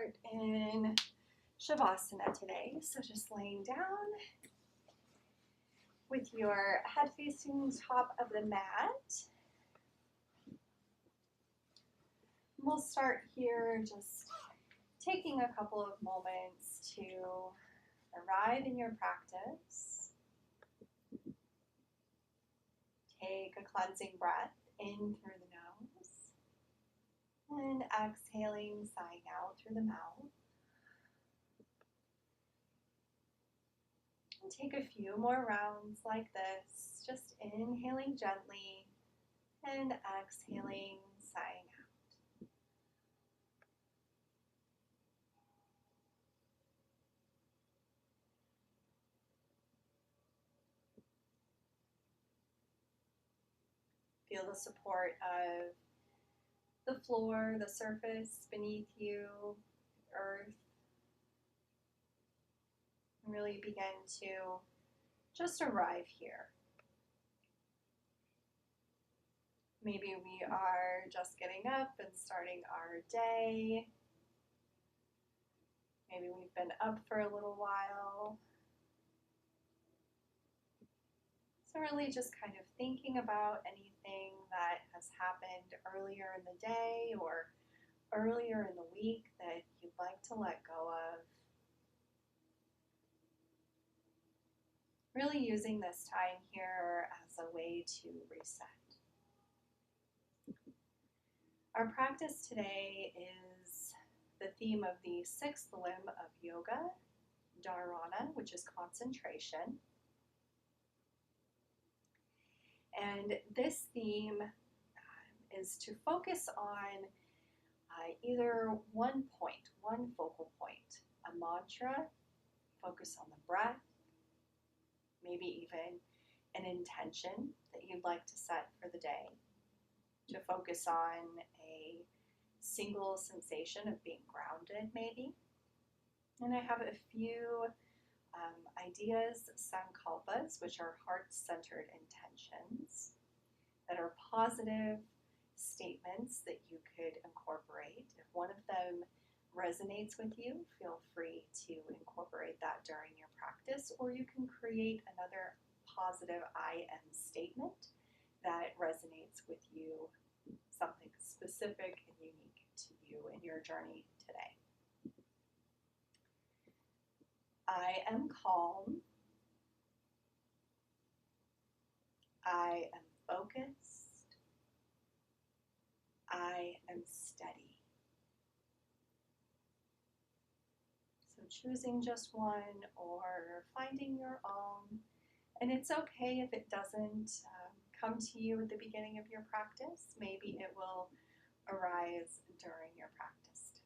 start in Shavasana today. So just laying down with your head facing top of the mat. We'll start here just taking a couple of moments to arrive in your practice. Take a cleansing breath in through the nose and exhaling, sighing out through the mouth. And take a few more rounds like this, just inhaling gently and exhaling, sighing out. Feel the support of the floor, the surface beneath you, earth. And really begin to just arrive here. Maybe we are just getting up and starting our day. Maybe we've been up for a little while. So really just kind of thinking about anything that has happened earlier in the day or earlier in the week that you'd like to let go of. Really using this time here as a way to reset. Our practice today is the theme of the sixth limb of yoga, Dharana, which is concentration. And this theme is to focus on either one point, one focal point, a mantra, focus on the breath, maybe even an intention that you'd like to set for the day, to focus on a single sensation of being grounded maybe. And I have a few ideas, sankalpas, which are heart-centered intentions that are positive statements that you could incorporate. If one of them resonates with you, feel free to incorporate that during your practice, or you can create another positive I am statement that resonates with you, something specific and unique to you in your journey today. I am calm. I am focused. I am steady. So choosing just one or finding your own. And it's okay if it doesn't come to you at the beginning of your practice. Maybe it will arise during your practice today.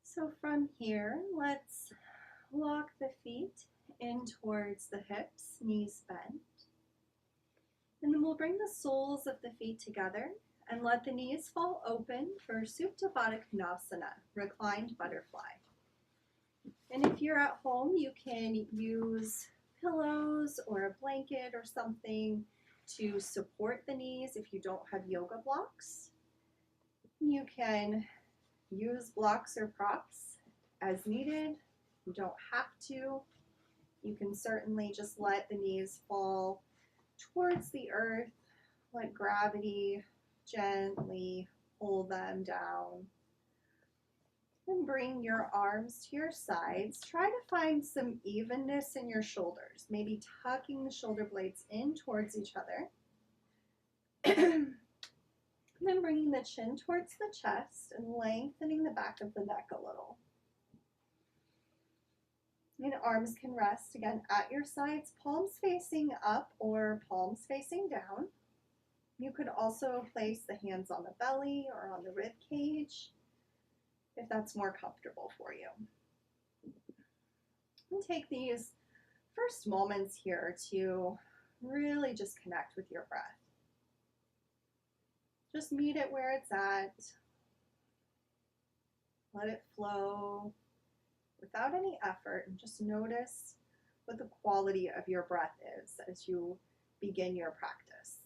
So from here, let's walk the feet in towards the hips, knees bent. And then we'll bring the soles of the feet together and let the knees fall open for Supta Baddha Konasana, reclined butterfly. And if you're at home, you can use pillows or a blanket or something to support the knees if you don't have yoga blocks. You can use blocks or props as needed. You don't have to. You can certainly just let the knees fall towards the earth, let gravity gently pull them down. And bring your arms to your sides. Try to find some evenness in your shoulders, maybe tucking the shoulder blades in towards each other. And then bringing the chin towards the chest and lengthening the back of the neck a little. And arms can rest again at your sides, palms facing up or palms facing down. You could also place the hands on the belly or on the rib cage if that's more comfortable for you. And take these first moments here to really just connect with your breath. Just meet it where it's at. Let it flow without any effort, and just notice what the quality of your breath is as you begin your practice.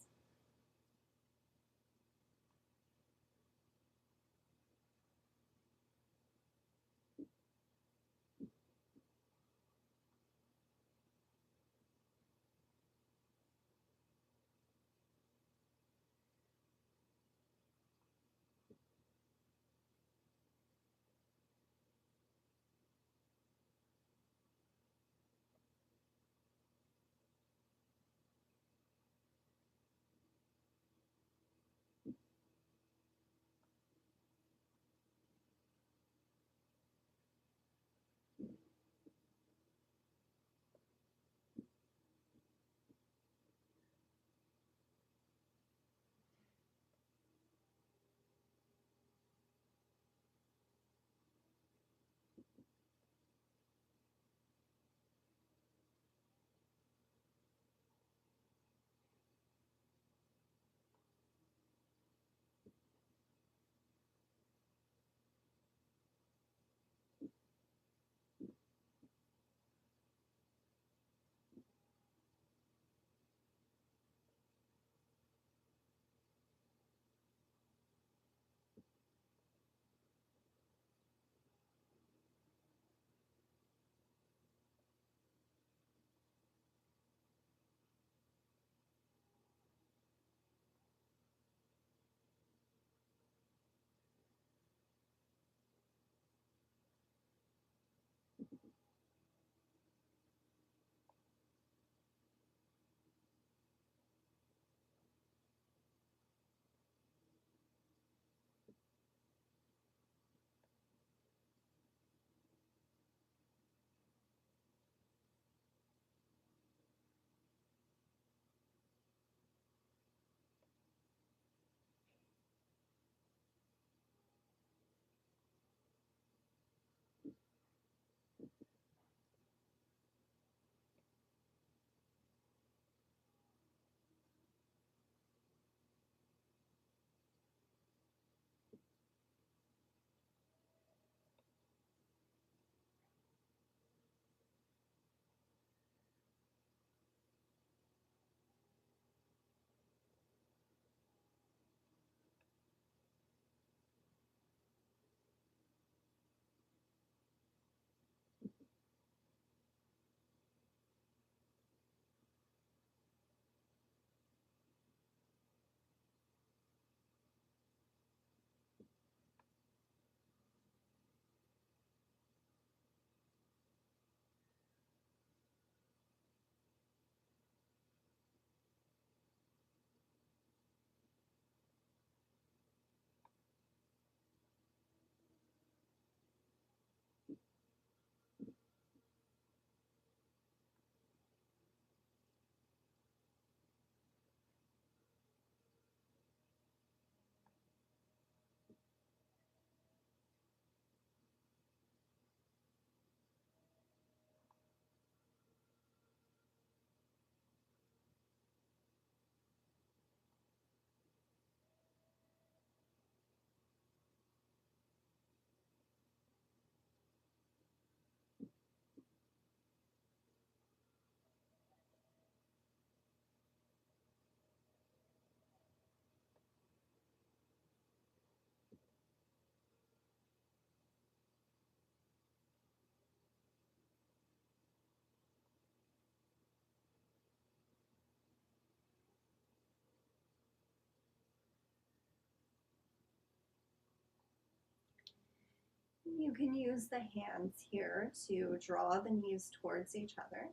You can use the hands here to draw the knees towards each other,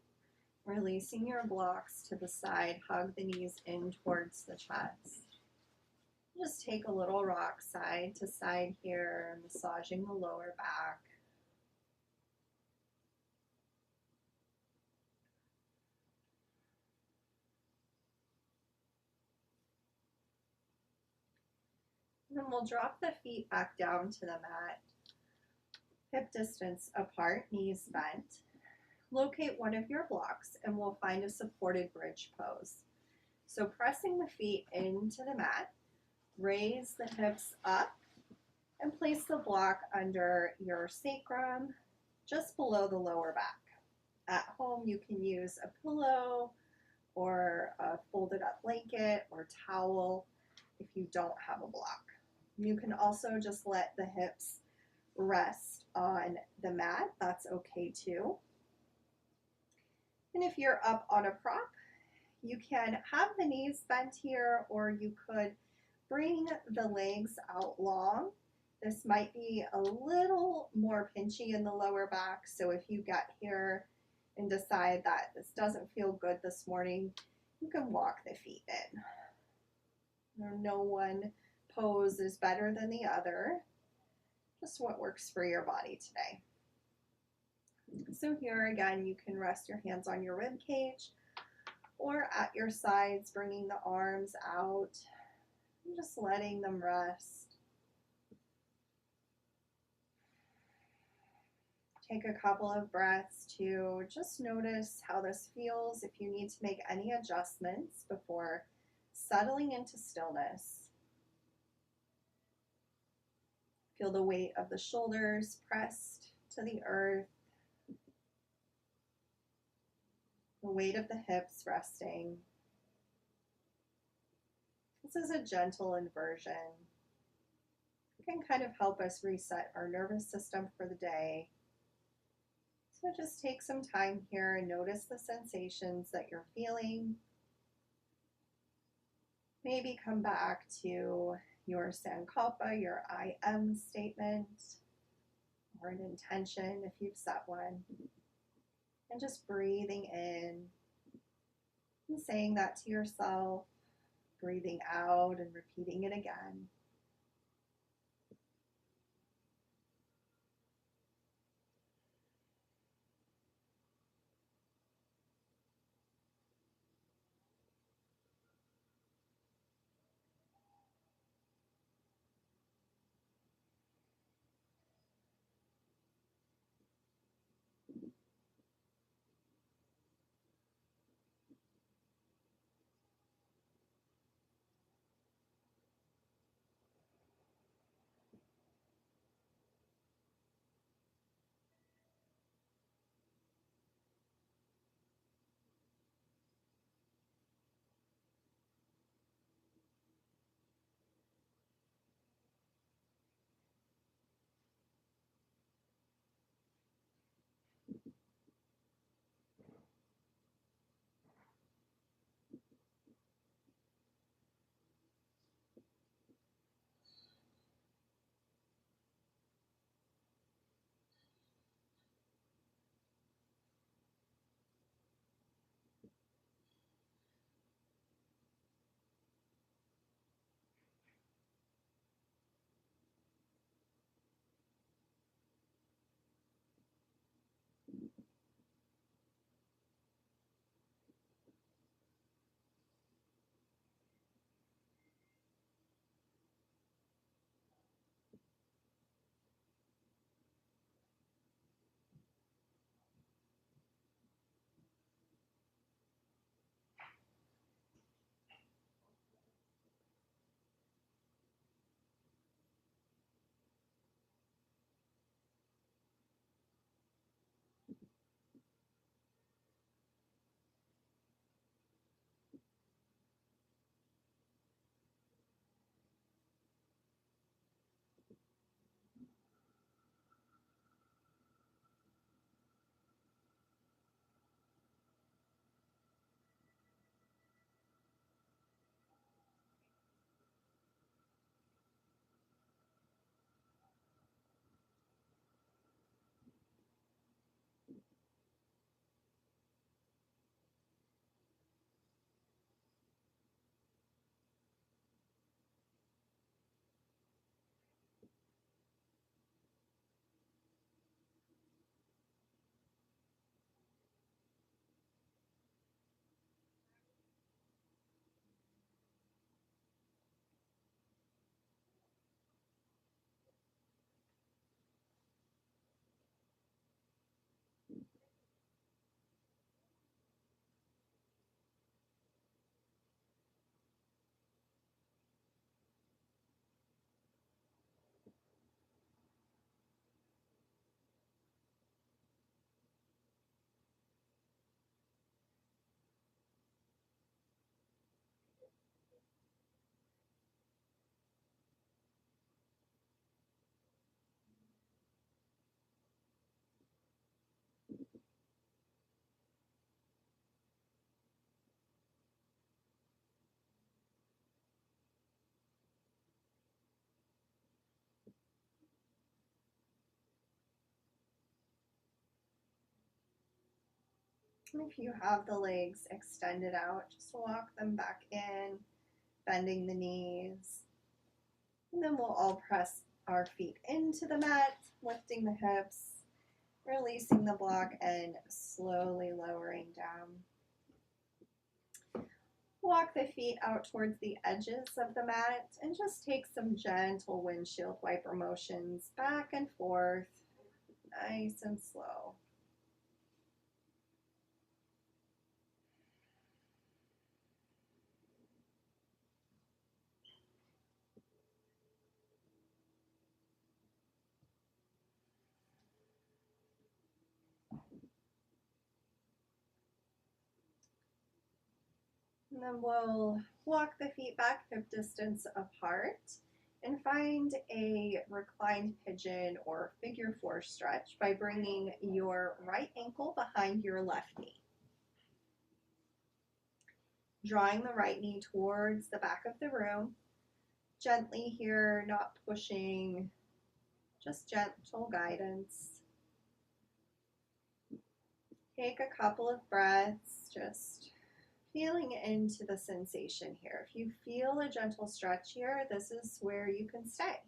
releasing your blocks to the side, hug the knees in towards the chest. Just take a little rock side to side here, massaging the lower back. And then we'll drop the feet back down to the mat, hip distance apart, knees bent. Locate one of your blocks and we'll find a supported bridge pose. So pressing the feet into the mat, raise the hips up and place the block under your sacrum, just below the lower back. At home, you can use a pillow or a folded up blanket or towel if you don't have a block. You can also just let the hips rest on the mat. That's okay too. And if you're up on a prop, you can have the knees bent here, or you could bring the legs out long. This might be a little more pinchy in the lower back, so if you get here and decide that this doesn't feel good this morning, you can walk the feet in. No one pose is better than the other, just what works for your body today. So here again, you can rest your hands on your rib cage or at your sides, bringing the arms out and just letting them rest. Take a couple of breaths to just notice how this feels, if you need to make any adjustments before settling into stillness. Feel the weight of the shoulders pressed to the earth, the weight of the hips resting. This is a gentle inversion. It can kind of help us reset our nervous system for the day. So just take some time here and notice the sensations that you're feeling. Maybe come back to your sankalpa, your I am statement, or an intention if you've set one. And just breathing in and saying that to yourself, breathing out and repeating it again. If you have the legs extended out, just walk them back in, bending the knees. And then we'll all press our feet into the mat, lifting the hips, releasing the block, and slowly lowering down. Walk the feet out towards the edges of the mat and just take some gentle windshield wiper motions back and forth, nice and slow. And then we'll walk the feet back hip distance apart and find a reclined pigeon or figure four stretch by bringing your right ankle behind your left knee. Drawing the right knee towards the back of the room. Gently here, not pushing, just gentle guidance. Take a couple of breaths, just feeling into the sensation here. If you feel a gentle stretch here, this is where you can stay.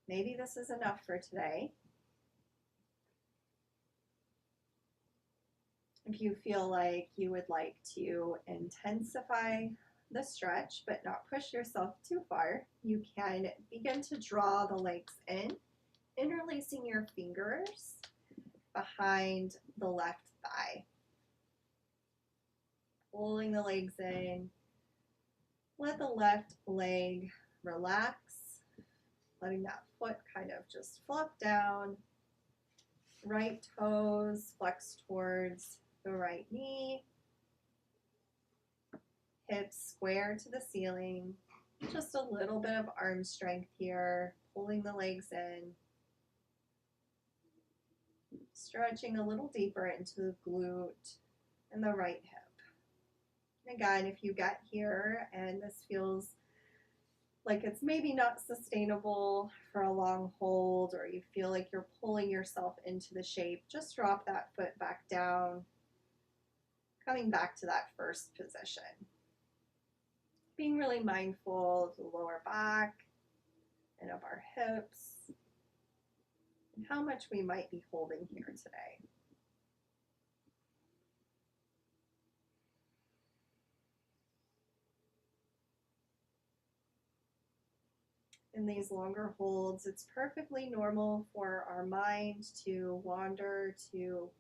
Maybe this is enough for today. If you feel like you would like to intensify the stretch but not push yourself too far, you can begin to draw the legs in, interlacing your fingers behind the left thigh. Pulling the legs in. Let the left leg relax, letting that foot kind of just flop down. Right toes flex towards the right knee. Hips square to the ceiling. Just a little bit of arm strength here, pulling the legs in. Stretching a little deeper into the glute and the right hip. Again, if you get here and this feels like it's maybe not sustainable for a long hold, or you feel like you're pulling yourself into the shape, just drop that foot back down, coming back to that first position. Being really mindful of the lower back and of our hips and how much we might be holding here today. In these longer holds, it's perfectly normal for our mind to wander to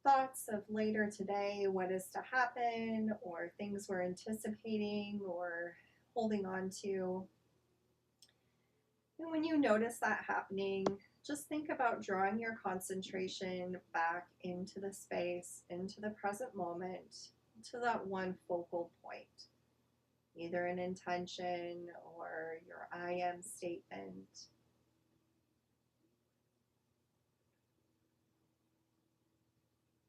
thoughts of later today, what is to happen, or things we're anticipating or holding on to. And when you notice that happening, just think about drawing your concentration back into the space, into the present moment, to that one focal point. Either an intention or your I am statement.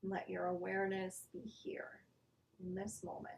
Let your awareness be here in this moment.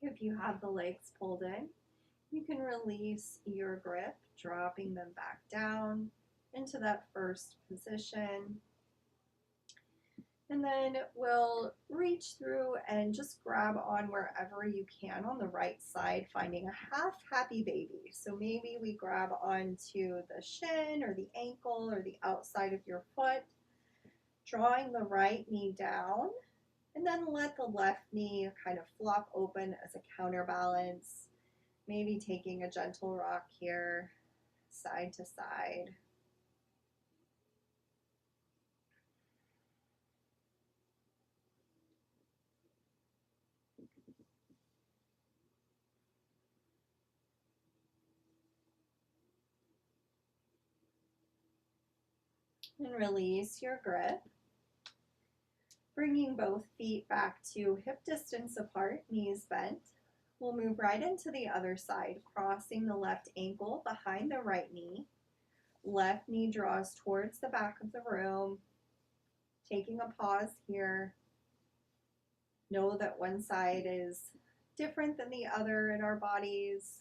If you have the legs pulled in, you can release your grip, dropping them back down into that first position. And then we'll reach through and just grab on wherever you can on the right side, finding a half happy baby. So maybe we grab onto the shin or the ankle or the outside of your foot, drawing the right knee down, and then let the left knee kind of flop open as a counterbalance, maybe taking a gentle rock here, side to side. And release your grip. Bringing both feet back to hip distance apart, knees bent. We'll move right into the other side, crossing the left ankle behind the right knee. Left knee draws towards the back of the room. Taking a pause here. Know that one side is different than the other in our bodies.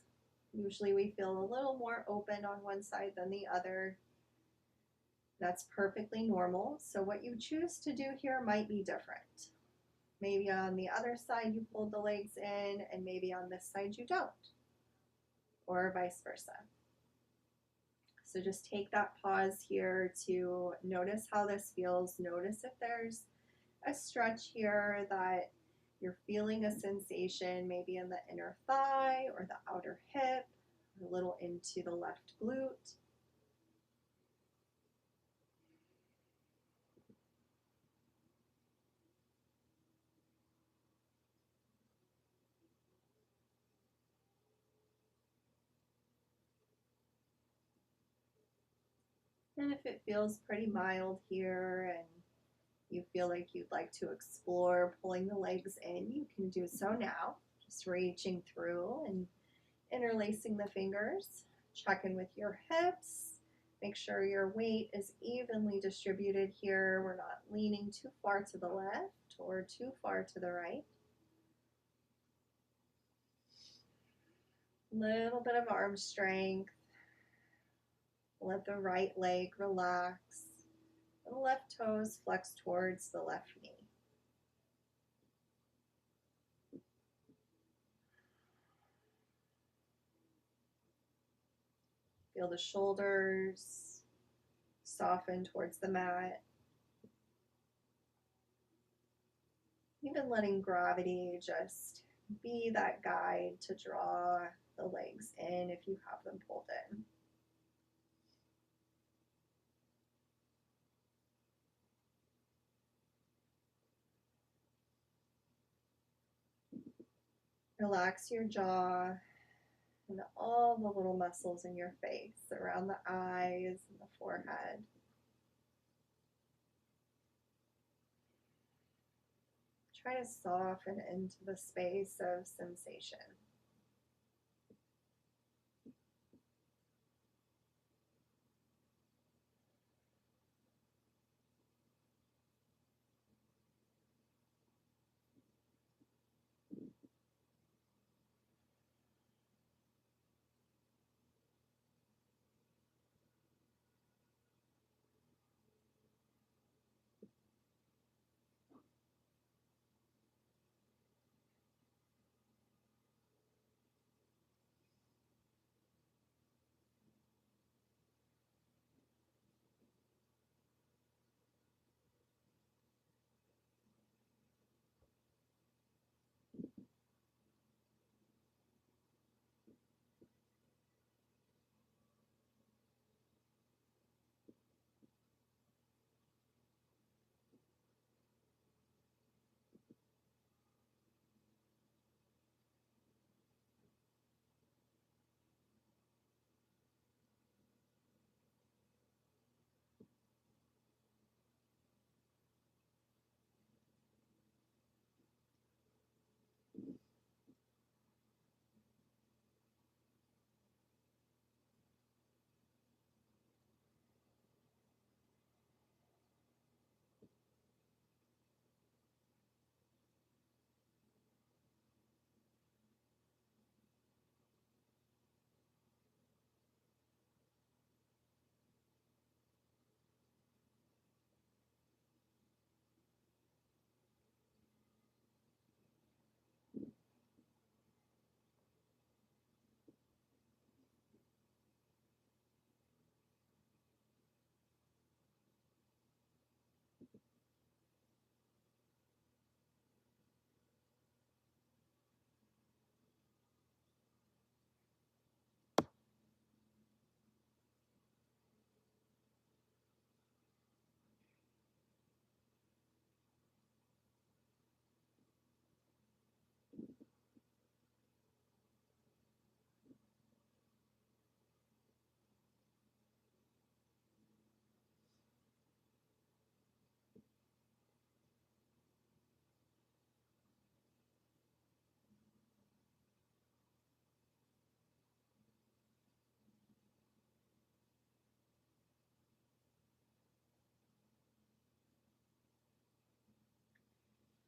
Usually we feel a little more open on one side than the other. That's perfectly normal. So what you choose to do here might be different. Maybe on the other side you pulled the legs in and maybe on this side you don't, or vice versa. So just take that pause here to notice how this feels. Notice if there's a stretch here that you're feeling a sensation, maybe in the inner thigh or the outer hip, a little into the left glute. And if it feels pretty mild here and you feel like you'd like to explore pulling the legs in, you can do so now. Just reaching through and interlacing the fingers. Check in with your hips. Make sure your weight is evenly distributed here. We're not leaning too far to the left or too far to the right. Little bit of arm strength. Let the right leg relax. The left toes flex towards the left knee. Feel the shoulders soften towards the mat. Even letting gravity just be that guide to draw the legs in if you have them pulled in. Relax your jaw and all the little muscles in your face, around the eyes and the forehead. Try to soften into the space of sensation.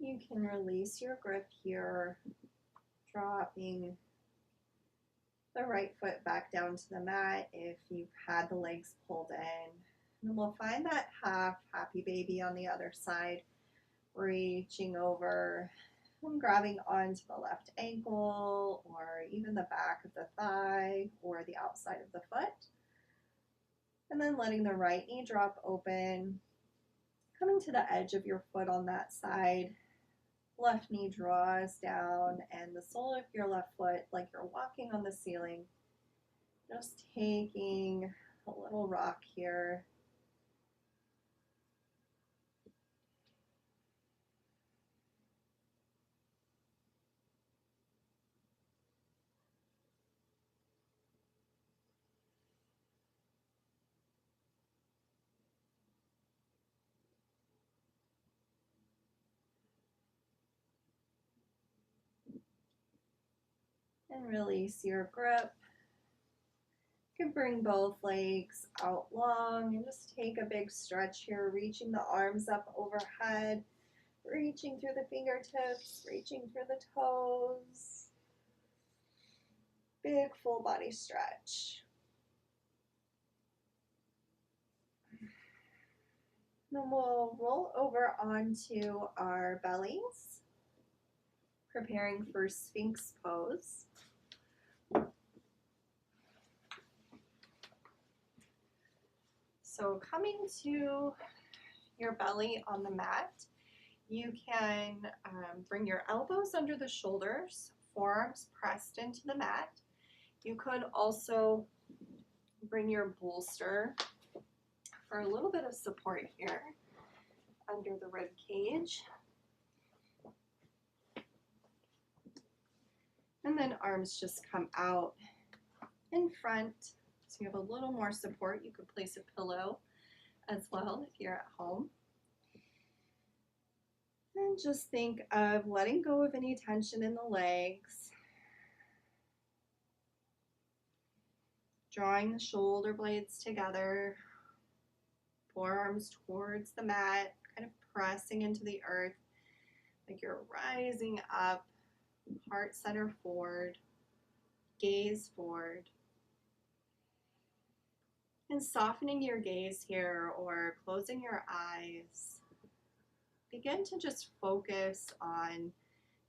You can release your grip here, dropping the right foot back down to the mat if you've had the legs pulled in. And we'll find that half happy baby on the other side, reaching over and grabbing onto the left ankle or even the back of the thigh or the outside of the foot. And then letting the right knee drop open, coming to the edge of your foot on that side. Left knee draws down and the sole of your left foot, like you're walking on the ceiling, just taking a little rock here. And release your grip. You can bring both legs out long and just take a big stretch here, reaching the arms up overhead, reaching through the fingertips, reaching through the toes. Big full body stretch. Then we'll roll over onto our bellies, preparing for Sphinx pose. So coming to your belly on the mat, you can bring your elbows under the shoulders, forearms pressed into the mat. You could also bring your bolster for a little bit of support here under the rib cage. And then arms just come out in front. So you have a little more support. You could place a pillow as well if you're at home. And just think of letting go of any tension in the legs. Drawing the shoulder blades together. Forearms towards the mat, kind of pressing into the earth like you're rising up, heart center forward, gaze forward. And softening your gaze here or closing your eyes, begin to just focus on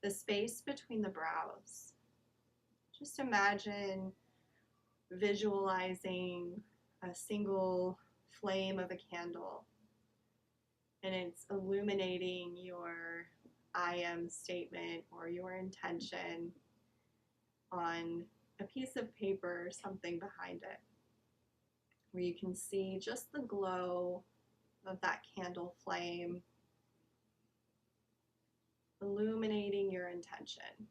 the space between the brows. Just imagine visualizing a single flame of a candle, and it's illuminating your I am statement or your intention on a piece of paper or something behind it, where you can see just the glow of that candle flame illuminating your intention.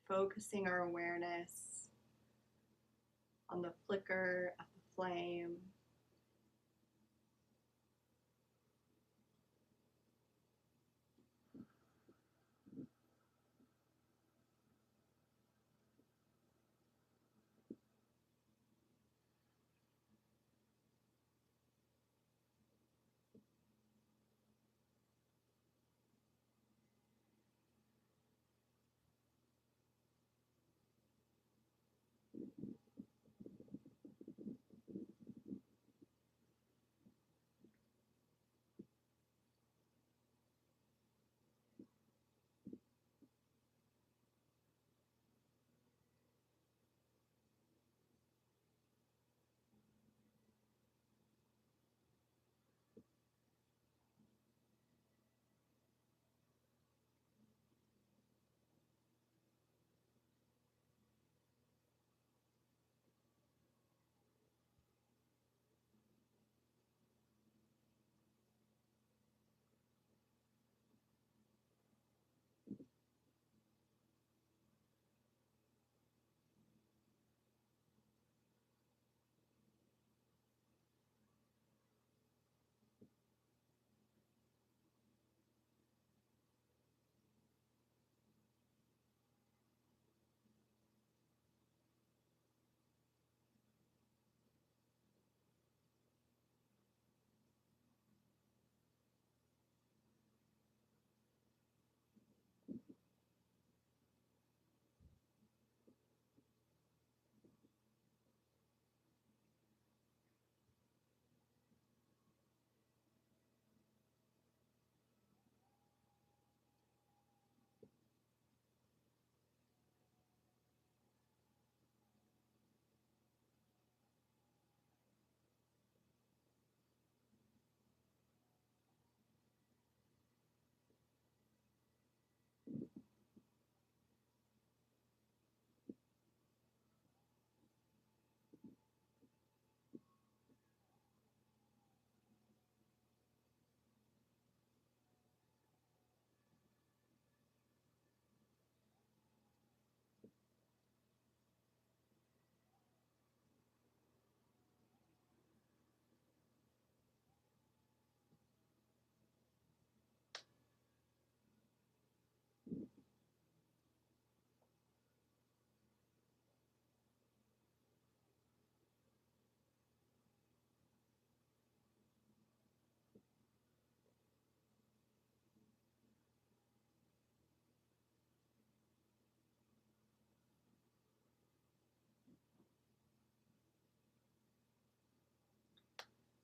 Focusing our awareness on the flicker of the flame.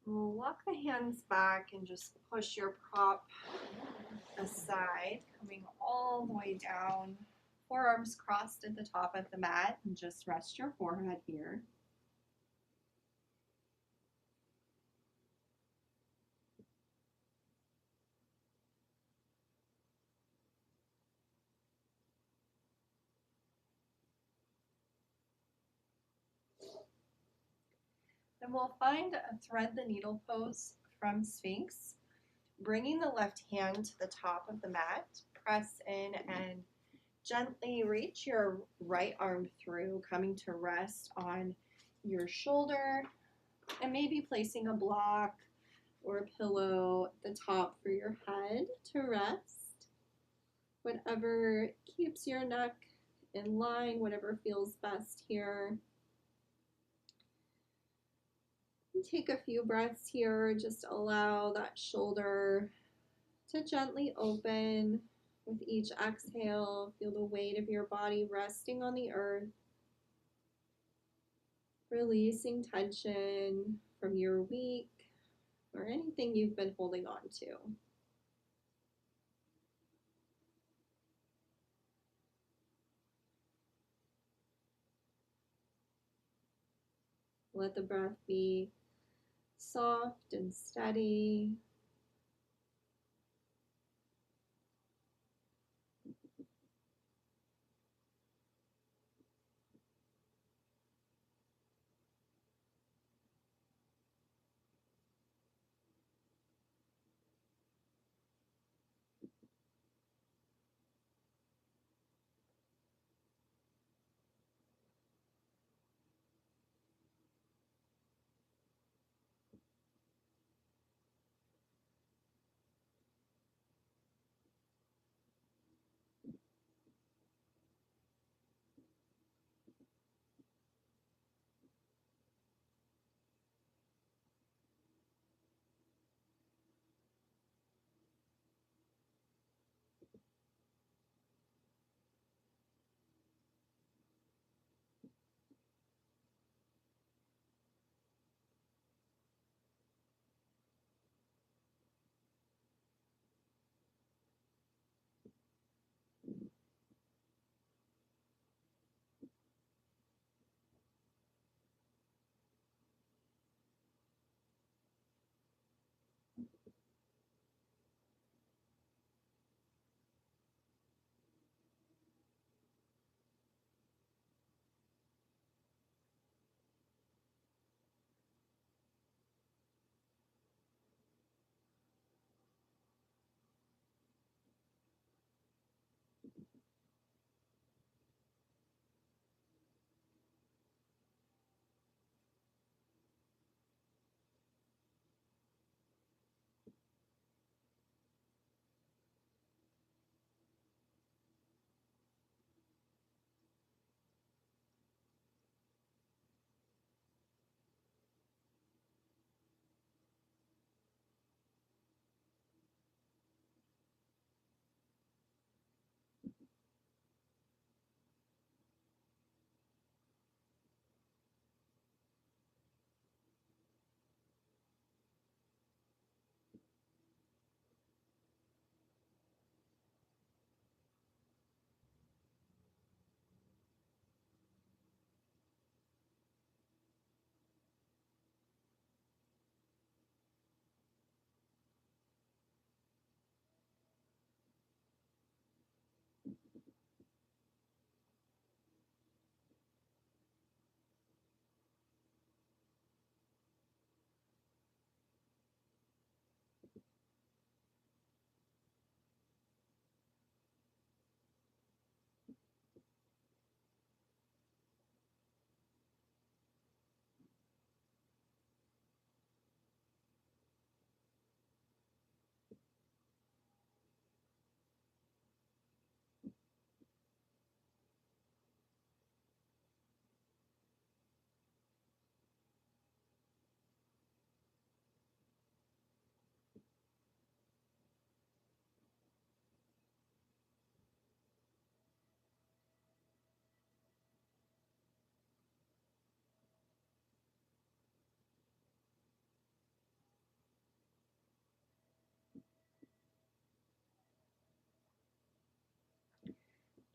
We'll walk the hands back and just push your prop aside, coming all the way down. Forearms crossed at the top of the mat, and just rest your forehead here. Then we'll find a thread the needle pose from Sphinx, bringing the left hand to the top of the mat. Press in and gently reach your right arm through, coming to rest on your shoulder, and maybe placing a block or a pillow at the top for your head to rest. Whatever keeps your neck in line, whatever feels best here. Take a few breaths here. Just allow that shoulder to gently open with each exhale. Feel the weight of your body resting on the earth, releasing tension from your week or anything you've been holding on to. Let the breath be soft and steady.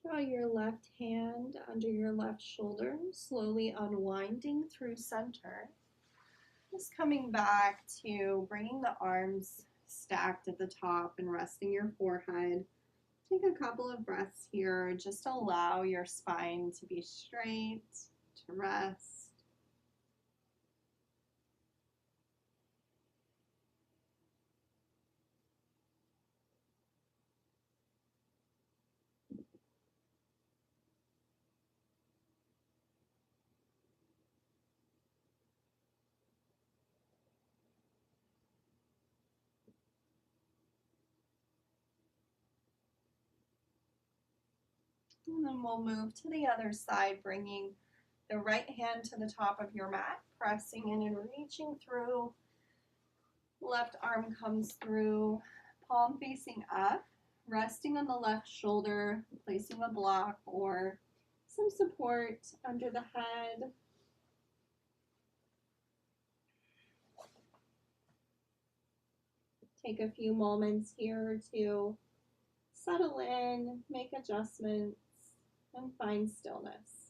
Draw your left hand under your left shoulder, slowly unwinding through center. Just coming back to bringing the arms stacked at the top and resting your forehead. Take a couple of breaths here. Just allow your spine to be straight, to rest. And then we'll move to the other side, bringing the right hand to the top of your mat, pressing in and reaching through. Left arm comes through, palm facing up, resting on the left shoulder, placing a block or some support under the head. Take a few moments here to settle in, make adjustments, and find stillness.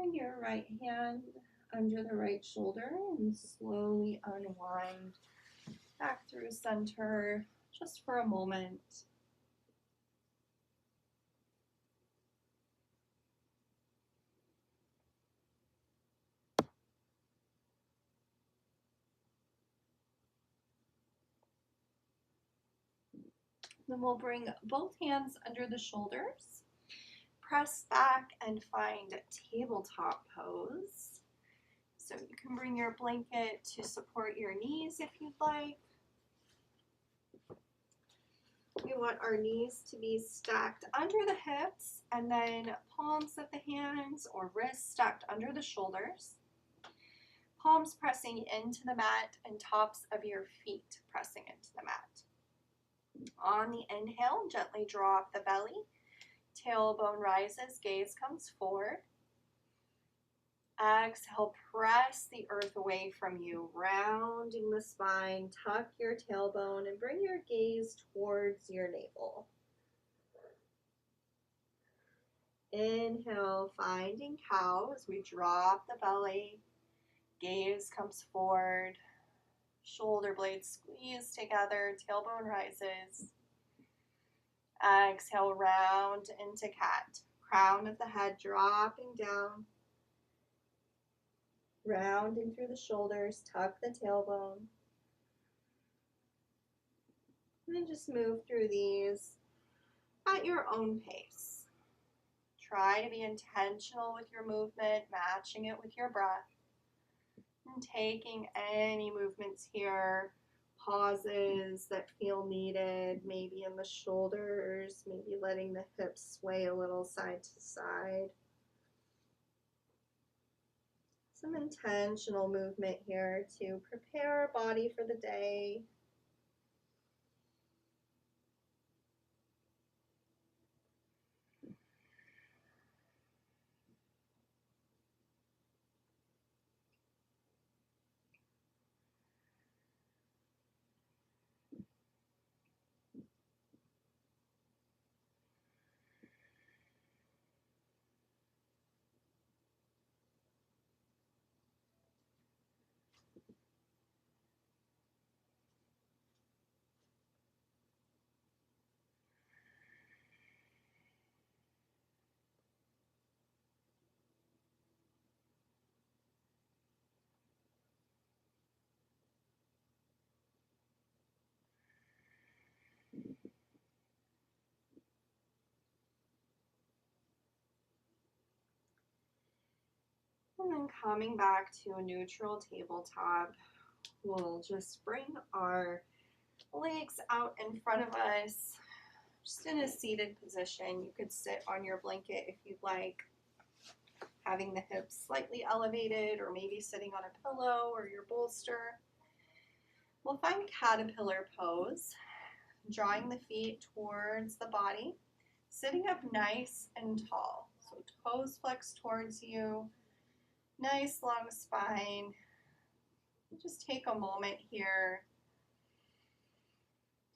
Bring your right hand under the right shoulder and slowly unwind back through center just for a moment. Then we'll bring both hands under the shoulders, press back and find tabletop pose. So you can bring your blanket to support your knees if you'd like. We want our knees to be stacked under the hips and then palms of the hands or wrists stacked under the shoulders. Palms pressing into the mat and tops of your feet pressing into the mat. On the inhale, gently draw up the belly. Tailbone rises, gaze comes forward. Exhale, press the earth away from you, rounding the spine, tuck your tailbone, and bring your gaze towards your navel. Inhale, finding cow as we drop the belly, gaze comes forward, shoulder blades squeeze together, tailbone rises. Exhale, round into cat, crown of the head dropping down. Rounding through the shoulders, tuck the tailbone. And then just move through these at your own pace. Try to be intentional with your movement, matching it with your breath. And taking any movements here, pauses that feel needed, maybe in the shoulders, maybe letting the hips sway a little side to side. Some intentional movement here to prepare our body for the day. And then coming back to a neutral tabletop, we'll just bring our legs out in front of us, just in a seated position. You could sit on your blanket if you'd like, having the hips slightly elevated or maybe sitting on a pillow or your bolster. We'll find caterpillar pose, drawing the feet towards the body, sitting up nice and tall. So toes flex towards you, nice long spine. Just take a moment here.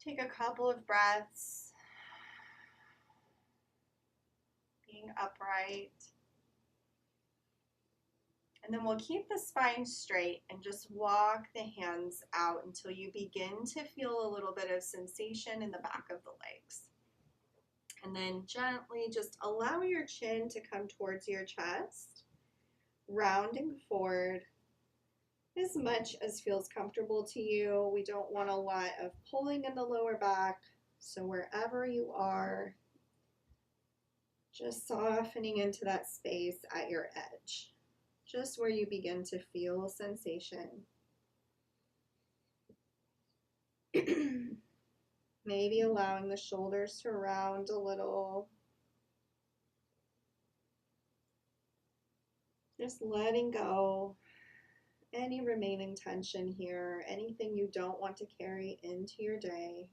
Take a couple of breaths, being upright. And then we'll keep the spine straight and just walk the hands out until you begin to feel a little bit of sensation in the back of the legs. And then gently just allow your chin to come towards your chest, rounding forward as much as feels comfortable to you. We don't want a lot of pulling in the lower back, so wherever you are, just softening into that space at your edge, just where you begin to feel sensation. Maybe allowing the shoulders to round a little. Just letting go any remaining tension here, anything you don't want to carry into your day.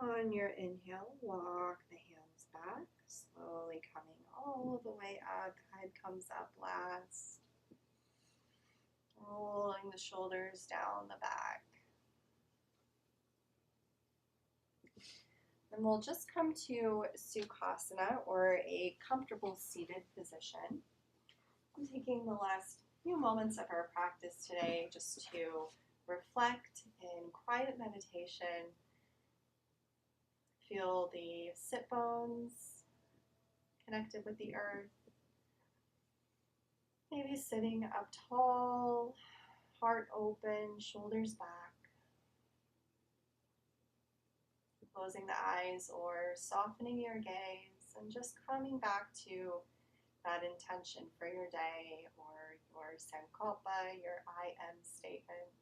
On your inhale, walk the hands back, slowly coming all the way up. Head comes up last. Rolling the shoulders down the back. Then we'll just come to Sukhasana, or a comfortable seated position. I'm taking the last few moments of our practice today just to reflect in quiet meditation. Feel the sit bones connected with the earth. Maybe sitting up tall, heart open, shoulders back. Closing the eyes or softening your gaze and just coming back to that intention for your day or your sankalpa, your I am statement.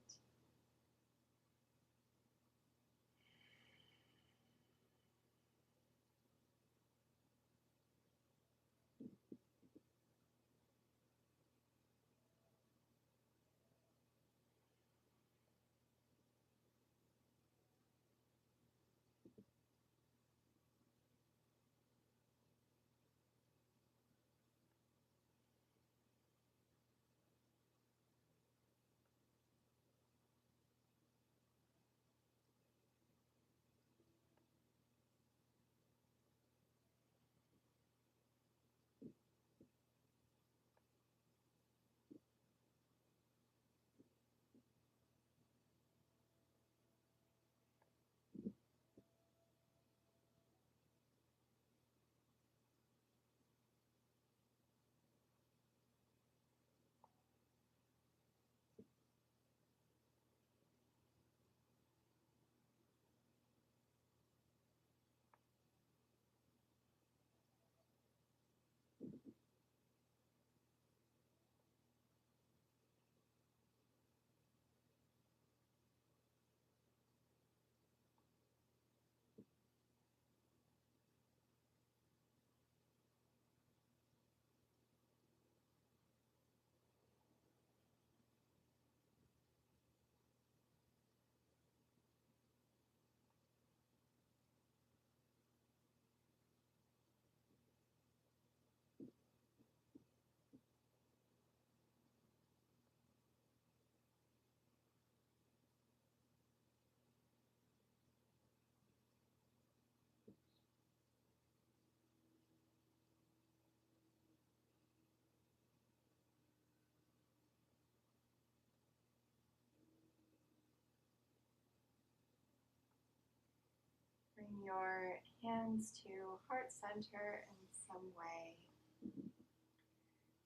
Bring your hands to heart center in some way.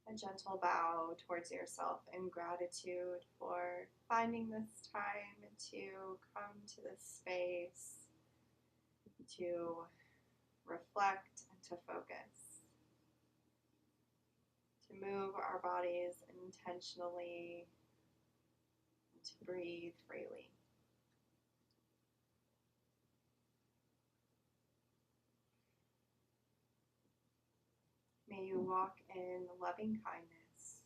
A gentle bow towards yourself in gratitude for finding this time to come to this space, to reflect and to focus, to move our bodies intentionally, and to breathe freely. May you walk in loving kindness.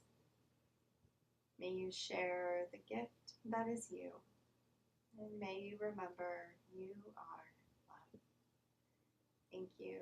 May you share the gift that is you. And may you remember you are love. Thank you.